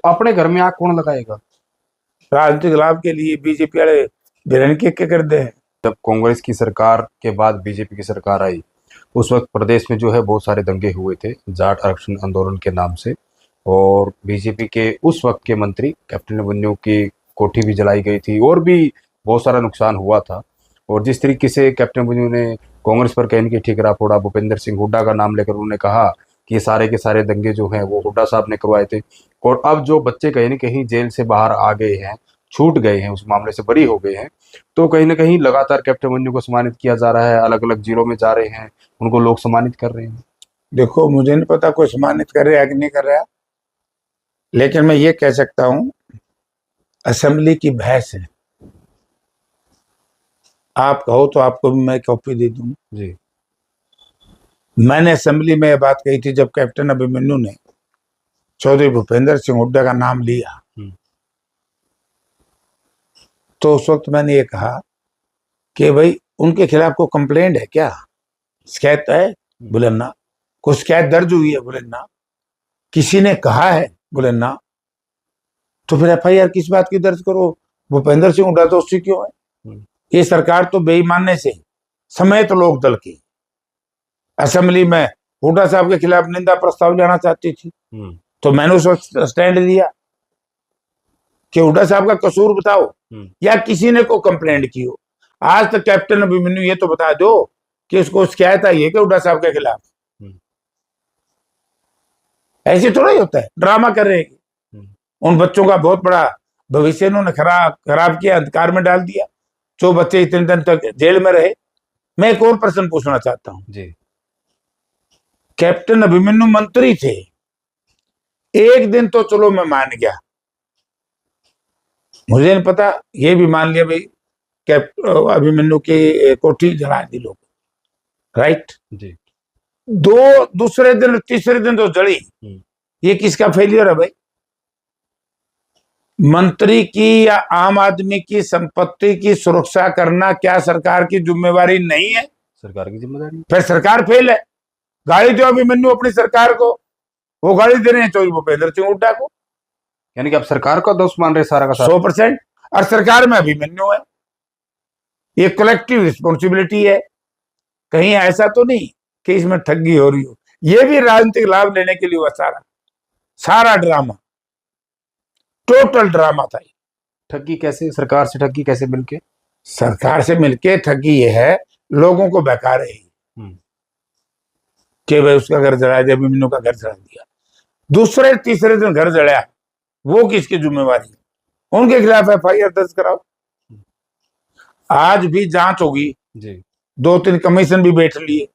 तो अपने घर में आग कौन लगाएगा? राजनीतिक लाभ के लिए बीजेपी वाले भिरण के कर दे। जब कांग्रेस की सरकार के बाद बीजेपी की सरकार आई, उस वक्त प्रदेश में जो है बहुत सारे दंगे हुए थे जाट आरक्षण आंदोलन के नाम से। और बीजेपी के उस वक्त के मंत्री कैप्टन अभिमन्यु की कोठी भी जलाई गई थी और भी बहुत सारा नुकसान हुआ था। और जिस तरीके से कैप्टन अभिमन्यु ने कांग्रेस पर कहने की ठीकरा फोड़ा, भूपेंद्र सिंह हुड्डा का नाम लेकर उन्होंने कहा कि ये सारे के सारे दंगे जो हैं वो हुड्डा साहब ने करवाए थे। और अब जो बच्चे कहीं ना कहीं जेल से बाहर आ गए हैं, छूट गए हैं, उस मामले से बरी हो गए हैं, तो कहीं ना कहीं लगातार कैप्टन अभिमन्यु को सम्मानित किया जा रहा है, अलग अलग जिलों में जा रहे हैं, उनको लोग सम्मानित कर रहे हैं। देखो, मुझे नहीं पता कोई सम्मानित कर रहा है कि नहीं कर रहा, लेकिन मैं ये कह सकता हूं असेंबली की बहस है। आप कहो तो आपको भी मैं कॉपी दे दूं जी। मैंने असेंबली में यह बात कही थी जब कैप्टन अभिमन्यु ने चौधरी भूपेंद्र सिंह हुड्डा का नाम लिया, तो उस वक्त मैंने ये कहा कि भाई उनके खिलाफ कोई कंप्लेंट है क्या, शिकायत है? बोले ना। कोई शिकायत दर्ज हुई है? बोले ना। किसी ने कहा है? बोले ना। तो फिर एफआईआर किस बात की दर्ज करो? भूपेंद्र सिंह हुड्डा दोषी क्यों है? ये सरकार तो बेईमानने से समेत लोक दल की असेंबली में हुड्डा साहब के खिलाफ निंदा प्रस्ताव लाना चाहती थी। तो मैंने उस वक्त स्टैंड लिया कि हुड्डा साहब का कसूर बताओ या किसी ने को कंप्लेंट की हो। आज तक कैप्टन अभिमन्यु ये तो बता दो कि उसको शिकायत आई है कि हुड्डा साहब के खिलाफ। ऐसे थोड़ा ही होता है, ड्रामा कर रहे हैं। उन बच्चों का बहुत बड़ा भविष्य उन्होंने खराब किया, अंधकार में डाल दिया, जो बच्चे इतने दिन तक जेल में रहे। मैं एक और प्रश्न पूछना चाहता हूं जी। कैप्टन अभिमन्यु मंत्री थे, एक दिन तो चलो मैं मान गया, मुझे नहीं पता, ये भी मान लिया भाई अभिमन्यु की कोठी जला दी लोग, राइट जी। दूसरे दिन तीसरे दिन तो जली, ये किसका फेलियर है भाई? मंत्री की या आम आदमी की संपत्ति की सुरक्षा करना क्या सरकार की जिम्मेवारी नहीं है? सरकार की जिम्मेदारी। फिर सरकार फेल है। गाड़ी दो अभिमन्यु अपनी सरकार को, वो गाड़ी दे रहे हैं चौधरी भूपेंद्र सिंह हुड्डा को, यानी कि आप सरकार का दोष मान रहे सारा का सारा। 100%। और सरकार में अभिमन्यु है, ये कलेक्टिव रिस्पॉन्सिबिलिटी है। कहीं ऐसा तो नहीं कि इसमें ठगी हो रही हो, ये भी राजनीतिक लाभ लेने के लिए हुआ सारा ड्रामा, टोटल ड्रामा था। ठगी कैसे? सरकार से ठगी कैसे मिलके? सरकार से मिलके ठगी ये है, लोगों को बहका रही कि भाई उसका घर जला दिया, अभिमन्यु का घर जला दिया, दूसरे तीसरे दिन घर जलाया, वो किसकी जिम्मेवारी है? उनके खिलाफ एफआईआर दर्ज कराओ। आज भी जांच होगी जी। 2-3 कमीशन भी बैठ लिए,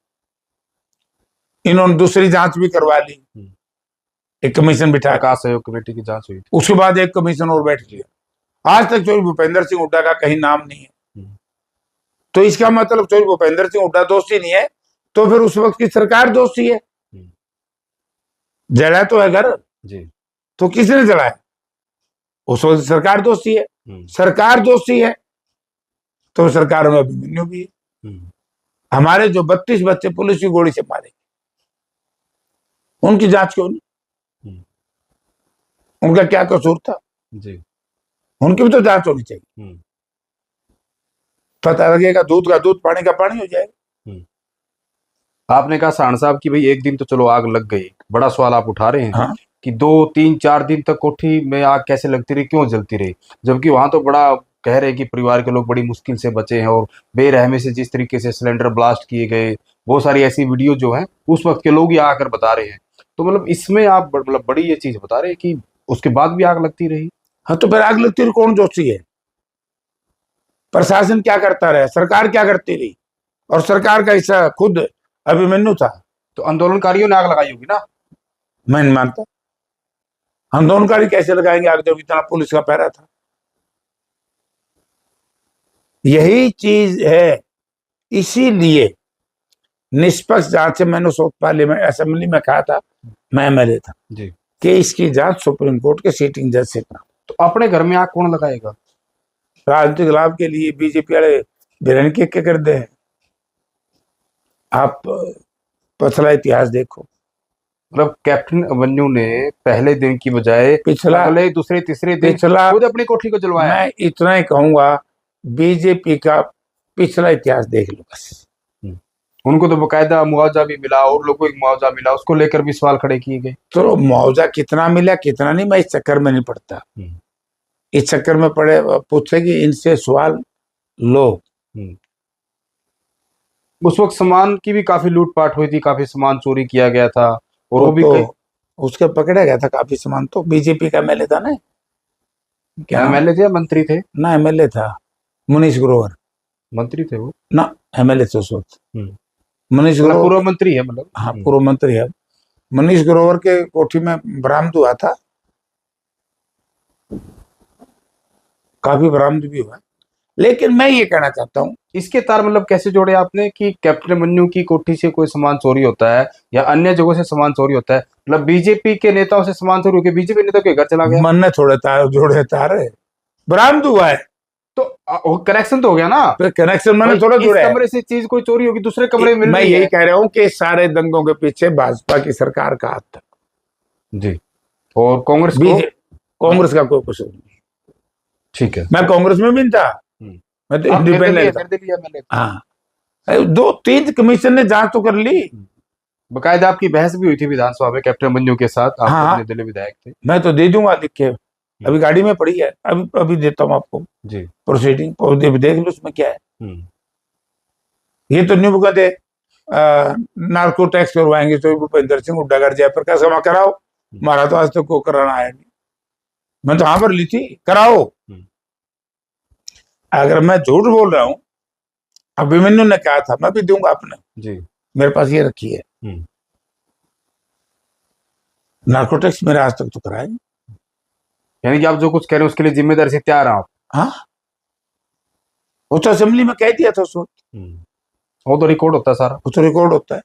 इन्होंने दूसरी जांच भी करवा ली, एक कमीशन बिठा, विकास आयोग कमेटी की जांच हुई, उसके बाद एक कमीशन और बैठ लिया। आज तक चौधरी भूपेंद्र सिंह हुड्डा का कहीं नाम नहीं है। तो इसका मतलब चौधरी भूपेंद्र सिंह हुड्डा दोषी नहीं है, तो फिर उस वक्त की सरकार दोषी है। जला तो है घर जी, तो किसने जलाया? उस वक्त सरकार दोषी है। सरकार दोषी है तो सरकार में अभिमन्यु भी है। हमारे जो 32 बच्चे पुलिस की गोली से मारे, उनकी जांच क्यों नहीं? उनका क्या कसूर था जी? उनकी भी तो जांच होनी चाहिए। पता लगेगा, दूध का दूध पानी का पानी हो जाएगा। आपने कहा साहन साहब की भाई एक दिन तो चलो आग लग गई, बड़ा सवाल आप उठा रहे हैं। हाँ? कि 2-3-4 दिन तक कोठी में आग कैसे लगती रही, क्यों जलती रही? जबकि वहां तो बड़ा कह रहे हैं कि परिवार के लोग बड़ी मुश्किल से बचे हैं, और बेरहमी से जिस तरीके से सिलेंडर ब्लास्ट किए गए, बहुत सारी ऐसी वीडियो जो है उस वक्त के लोग ही आकर बता रहे हैं। तो मतलब इसमें आप मतलब बड़ी ये चीज बता रहे हैं कि उसके बाद भी आग लगती रही। हाँ, तो फिर आग लगती रही, कौन दोषी है? प्रशासन क्या करता रहा, सरकार क्या करती रही? और सरकार का हिस्सा खुद अभिमन्यु था। तो आंदोलनकारियों ने आग लगाई होगी ना? मैं नहीं मानता। आंदोलनकारी कैसे लगाएंगे आग जब इतना पुलिस का पहरा था? यही चीज है, इसीलिए निष्पक्ष जांच से मैंने पार्लियामेंट असेंबली में कहा था, मैं एमएलए था जी, कि इसकी जांच सुप्रीम कोर्ट के सीटिंग जज से करा। तो अपने घर में आग कौन लगाएगा? राजनीतिक लाभ के लिए बीजेपी वाले भिरण के कर दे। आप पिछला इतिहास देखो, मतलब कैप्टन अभिमन्यु ने पहले दिन की बजाय पिछला अगले दूसरे तीसरे दिन पिछला खुद अपनी कोठी को जलवाया। मैं इतना ही कहूंगा, बीजेपी का पिछला इतिहास देख लो बस। उनको तो बकायदा मुआवजा भी मिला और लोगों को मुआवजा मिला, उसको लेकर भी सवाल खड़े किए गए। तो मुआवजा कितना मिला कितना नहीं, मैं इस चक्कर में नहीं पड़ता। इस चक्कर में पड़े पूछेगी इनसे सवाल लो। उस वक्त सामान की भी काफी लूटपाट हुई थी, काफी सामान चोरी किया गया था और वो भी तो उसके पकड़ा गया था काफी सामान। तो बीजेपी का एमएलए था ना, क्या एमएलए थे या मंत्री थे? ना एमएलए था मुनीष ग्रोवर। मंत्री थे वो ना एमएलए थे उस वक्त मनीष मतलब ग्रोवर। पूर्व मंत्री है मतलब। हाँ पूर्व मंत्री है। मनीष ग्रोवर के कोठी में बरामद हुआ था, काफी बरामद भी हुआ। लेकिन मैं ये कहना चाहता हूँ, इसके तार मतलब कैसे जोड़े आपने कि कैप्टन अभिमन्यु की कोठी से कोई सामान चोरी होता है या अन्य जगहों से सामान चोरी होता है, मतलब बीजेपी के नेताओं से सामान चोरी होकर बीजेपी नेता के घर चला गया? मन ने थोड़े तार जोड़े, तार बरामद हुआ है तो कनेक्शन तो हो गया ना। फिर कनेक्शन मैंने थोड़ा इस जोड़ा है। कमरे से चीज कोई चोरी होगी दूसरे कमरे में मिल मैं रही यही है। कह रहा हूँ कि सारे दंगों के पीछे भाजपा की सरकार का हाथ था जी, और कांग्रेस को बीजेपी, कांग्रेस का कोई कसूर नहीं। ठीक है, मैं कांग्रेस में भी था, मैं तो इंडिपेंडेंट था। निर्दलीय एमएलए। हाँ, अरे 2-3 कमीशन ने जांच तो कर ली। बकायदा आपकी बहस भी हुई थी विधानसभा में कैप्टन अभिमन्यु के साथ, आप हाँ, अपने दिल्ली विधायक थे। मैं तो दे दूंगा लिख के, अभी गाड़ी में पड़ी है, अभी अभी देता हूँ आपको जी, प्रोसीडिंग, देख लो उसमें क्या है। हम्म, ये तो नहीं कहते नार्को टैक्स करवाएंगे तो भूपेंद्र सिंह हुड्डा कर जयप्रकाश जमा कराओ, हमारा तो आज तक को कराना आया नहीं। मैं तो हाँ पर ली थी, कराओ। अगर मैं झूठ बोल रहा हूँ, अभिमन्यु ने कहा था, मैं भी दूंगा अपने, जी, मेरे पास ये रखी है। नार्को टैक्स मेरे आज तक तो कराए। यानी कि आप जो कुछ कह रहे हैं उसके लिए जिम्मेदारी से तैयार हैं आप? हाँ, वो तो असेंबली में कह दिया था उस वक्त, वो तो रिकॉर्ड होता है सारा। वो तो रिकॉर्ड होता है।